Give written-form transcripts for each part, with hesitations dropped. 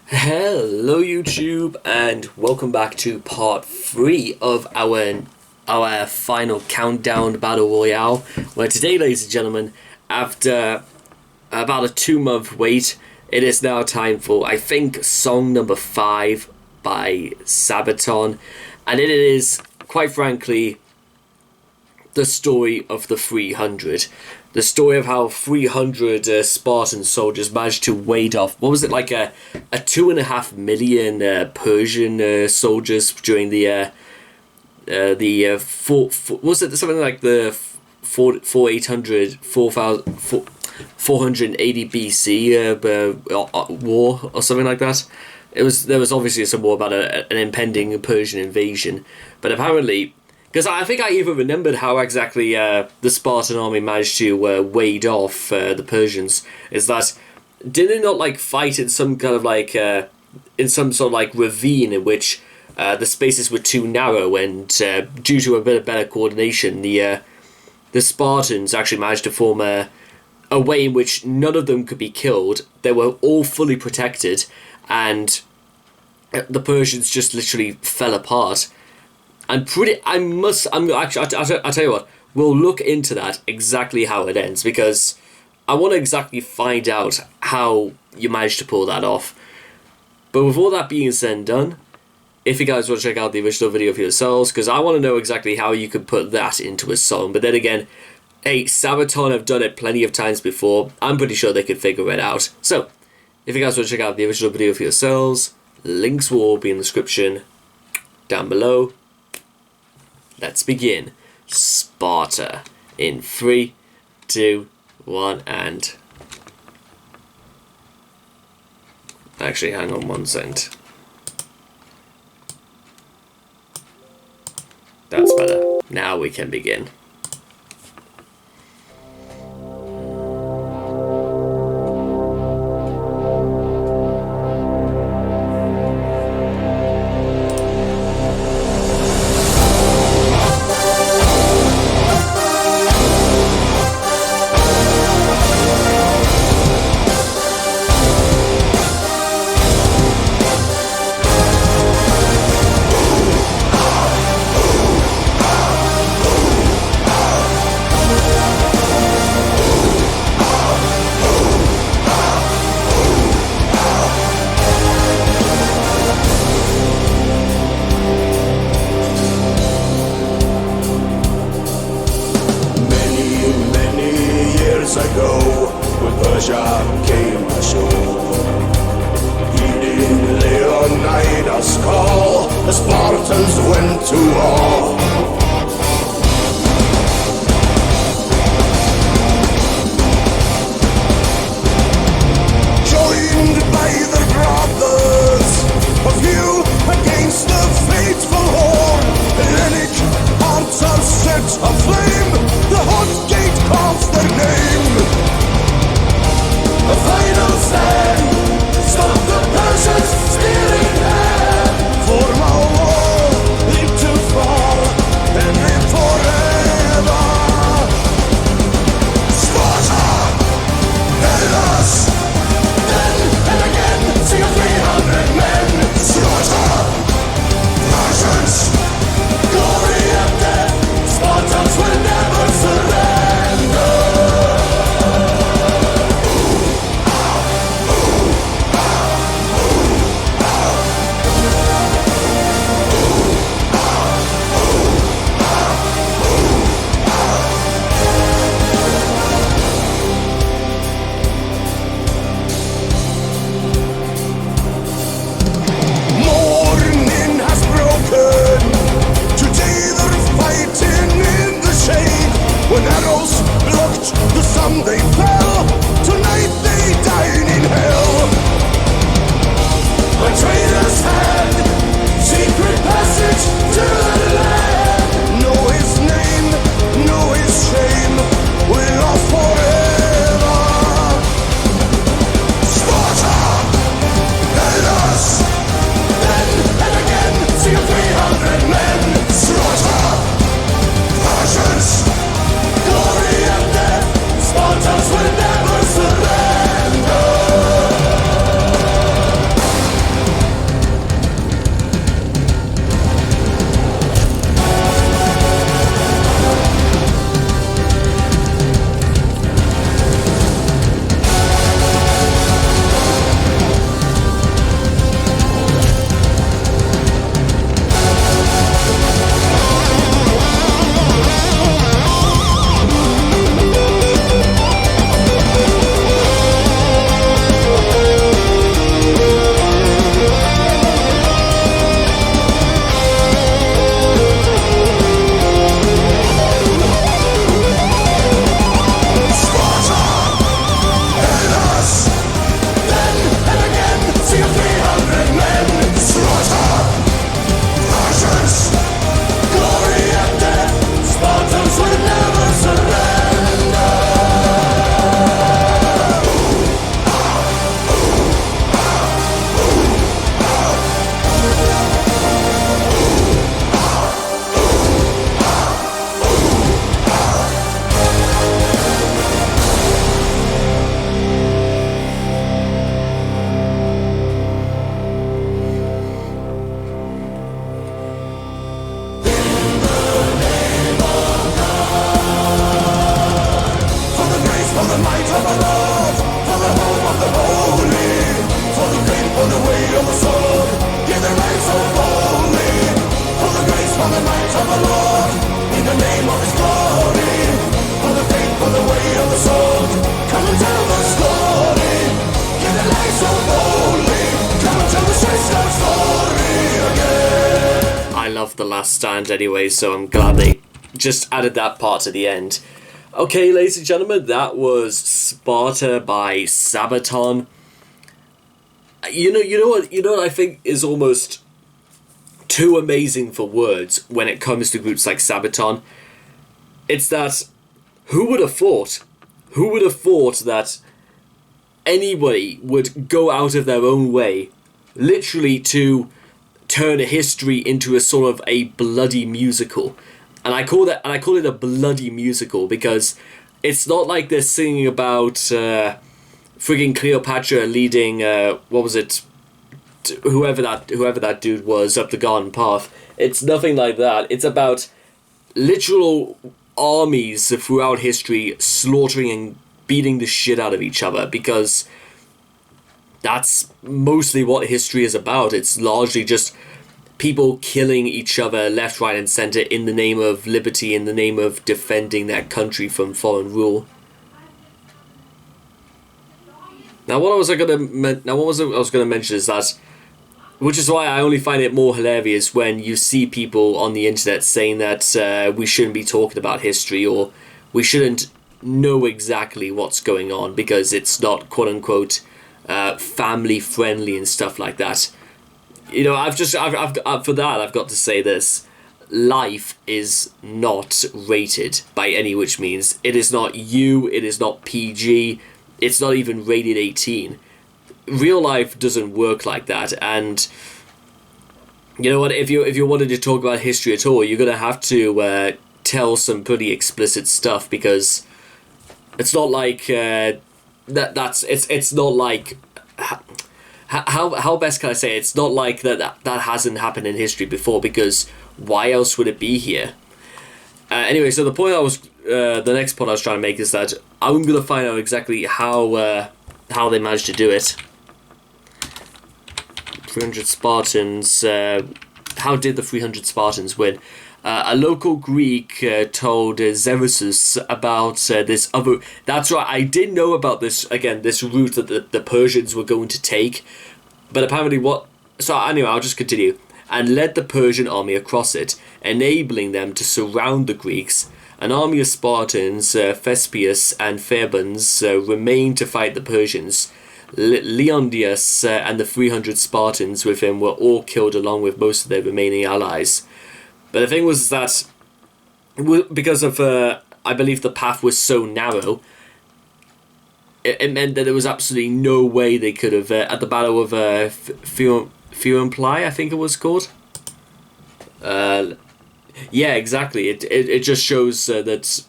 Hello YouTube and welcome back to part 3 of our final countdown battle royale, where today, ladies and gentlemen, after about a 2-month wait, it is now time for, I think, song number 5 by Sabaton, and it is, quite frankly, the story of the 300. The story of how 300 Spartan soldiers managed to ward off, what was it, like a 2.5 million Persian soldiers during the was it something like the 480 BC war or something like that. There was obviously some war about an impending Persian invasion, but apparently, because I think I even remembered how exactly the Spartan army managed to ward off the Persians, is that did they not like fight in some kind of like in some sort of like ravine in which the spaces were too narrow, and due to a bit of better coordination, the Spartans actually managed to form a way in which none of them could be killed. They were all fully protected, and the Persians just literally fell apart. I'll tell you what, we'll look into that, exactly how it ends, because I want to exactly find out how you managed to pull that off. But with all that being said and done, if you guys want to check out the original video for yourselves, because I want to know exactly how you could put that into a song. But then again, hey, Sabaton have done it plenty of times before. I'm pretty sure they could figure it out. So, if you guys want to check out the original video for yourselves, links will all be in the description down below. Let's begin. Sparta in 3, 2, 1, and... Actually, hang on 1 second. That's better. Now we can begin. Ago, when Persia came ashore, heeding Leonidas' call, the Spartans went to war. Joined by their brothers, a few against the fateful horde, Hellenic hearts are set aflame, the hot gate calls their name. A final stand, stop the Persians stealing land. Form a wall, leap to fall, love The Last Stand anyway, so I'm glad they just added that part to the end. Okay, ladies and gentlemen, that was Sparta by Sabaton. You know what I think is almost too amazing for words when it comes to groups like Sabaton? It's that who would have thought that anybody would go out of their own way, literally, to turn history into a sort of a bloody musical. And I call it a bloody musical because it's not like they're singing about frigging Cleopatra leading whoever that dude was up the garden path. It's nothing like that. It's about literal armies throughout history slaughtering and beating the shit out of each other, because that's mostly what history is about. It's largely just people killing each other left, right, and center in the name of liberty, in the name of defending their country from foreign rule. Now, what I was going to mention is that, which is why I only find it more hilarious when you see people on the internet saying that we shouldn't be talking about history, or we shouldn't know exactly what's going on because it's not quote unquote family friendly and stuff like that. You know, I've for that I've got to say this: life is not rated by any which means. It is not U. It is not PG. It's not even rated 18. Real life doesn't work like that, and you know what? If you wanted to talk about history at all, you're gonna have to tell some pretty explicit stuff, because it's not like it's not like how best can I say it? It's not like that hasn't happened in history before, because why else would it be here? Anyway, so the next point I was trying to make is that I'm gonna find out exactly how they managed to do it. 300 Spartans. How did the 300 Spartans win? A local Greek told Xerxes about this other... That's right, I did know about this route that the Persians were going to take. But apparently what... So anyway, I'll just continue. And led the Persian army across it, enabling them to surround the Greeks. An army of Spartans, Thespius and Phaebons, remained to fight the Persians. Leonidas and the 300 Spartans with him were all killed along with most of their remaining allies. But the thing was that, because of, I believe the path was so narrow, it meant that there was absolutely no way they could have, at the Battle of Thermopylae, I think it was called. Yeah, exactly. It just shows that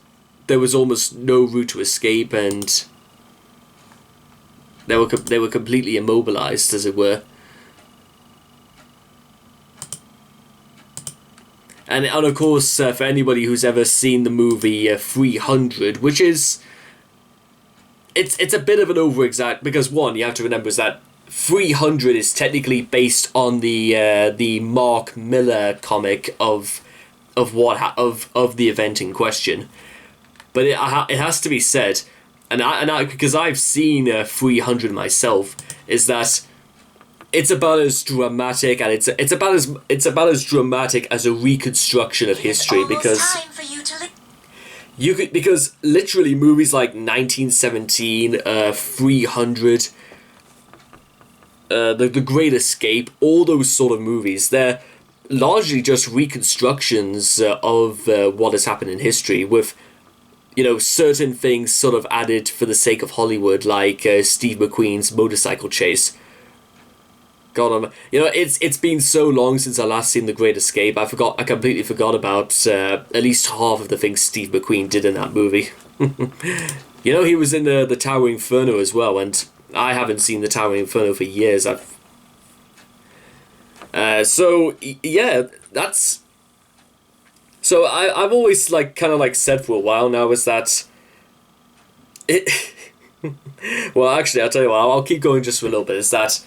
there was almost no route to escape, and they were completely immobilized, as it were. And of course, for anybody who's ever seen the movie 300, which is... It's a bit of an over-exact... Because, one, you have to remember is that 300 is technically based on the Mark Millar comic of the event in question. But it has to be said, and I because I've seen 300 myself, is that it's about as dramatic, and it's about as dramatic as a reconstruction of history, because because literally movies like 1917, 300, the Great Escape, all those sort of movies, they're largely just reconstructions of what has happened in history, with, you know, certain things sort of added for the sake of Hollywood, like Steve McQueen's motorcycle chase. God, you know, it's been so long since I last seen The Great Escape. I completely forgot about at least half of the things Steve McQueen did in that movie. You know, he was in the Towering Inferno as well, and I haven't seen the Towering Inferno for years. So yeah, that's... So I've always kind of said for a while now is that it... Well, actually, I'll tell you what, I'll keep going just for a little bit, is that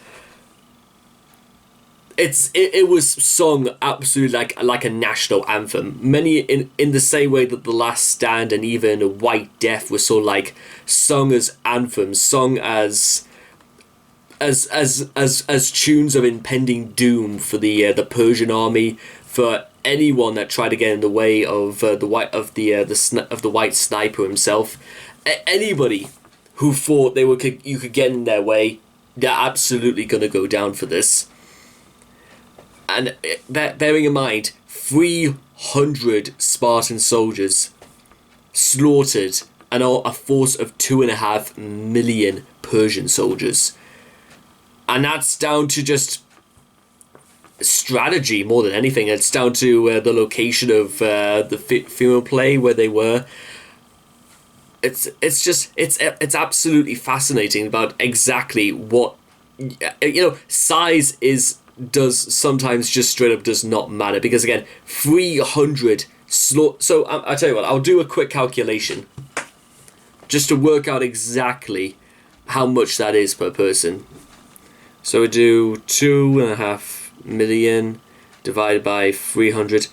it was sung absolutely like a national anthem. Many in the same way that The Last Stand and even White Death were sort of sung as anthems, sung as tunes of impending doom for the Persian army, for anyone that tried to get in the way of the white sniper himself. Anybody who thought you could get in their way, they're absolutely gonna go down for this. And bearing in mind, 300 Spartan soldiers slaughtered a force of 2.5 million Persian soldiers. And that's down to just strategy more than anything. It's down to the location of the field play where they were. It's absolutely fascinating about exactly what, size does sometimes just straight up does not matter, because again, 300 so I'll tell you what, I'll do a quick calculation just to work out exactly how much that is per person. So we do 2.5 million divided by 300.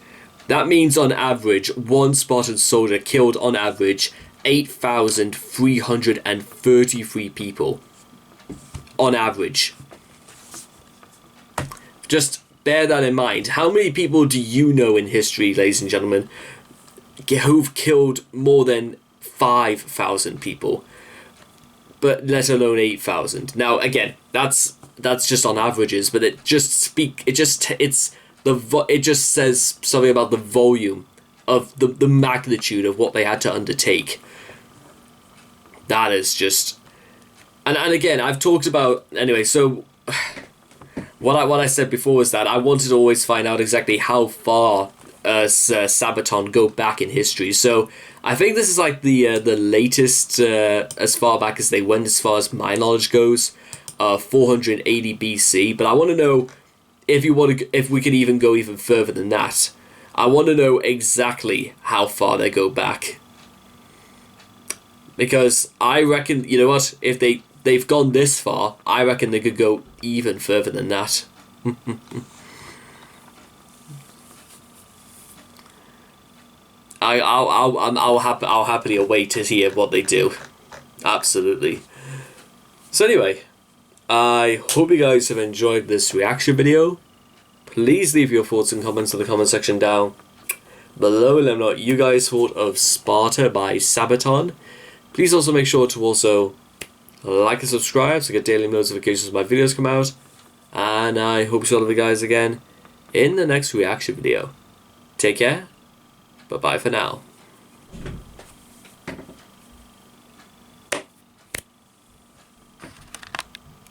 That means on average, one Spartan soldier killed on average 8,333 people. On average. Just bear that in mind. How many people do you know in history, ladies and gentlemen, who've killed more than 5,000 people? But let alone 8,000. Now again, that's just on averages, but it just says something about the volume of the magnitude of what they had to undertake. That is just, and again, I've talked about anyway. So what I said before was that I wanted to always find out exactly how far Sabaton go back in history. So I think this is like the latest as far back as they went, as far as my knowledge goes, 480 BC. But I want to know if we could even go even further than that. I want to know exactly how far they go back, because I reckon, you know what, if they've gone this far, I reckon they could go even further than that. I'll happily await to hear what they do. Absolutely. So anyway, I hope you guys have enjoyed this reaction video. Please leave your thoughts and comments in the comment section down below. Let me know what you guys thought of Sparta by Sabaton. Please also make sure to also like and subscribe so you get daily notifications when my videos come out. And I hope to see all of you guys again in the next reaction video. Take care. Bye-bye for now.